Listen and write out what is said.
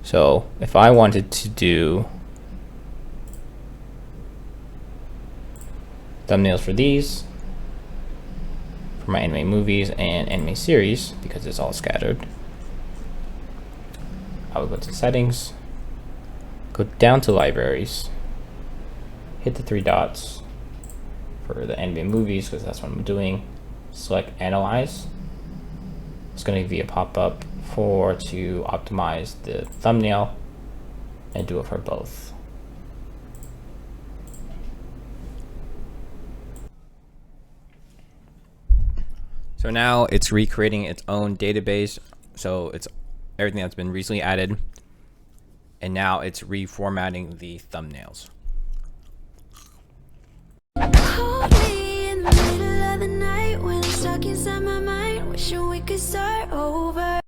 So if I wanted to do thumbnails for these, for my anime movies and anime series, because it's all scattered, I would go to settings, go down to libraries, hit the 3 dots for the anime movies, because that's what I'm doing, select analyze. It's going to be a pop-up to optimize the thumbnail and do it for both. So now it's recreating its own database. So it's everything that's been recently added. And now it's reformatting the thumbnails. Call me in the middle of the night when I'm stuck inside my mind, wishing we could start over.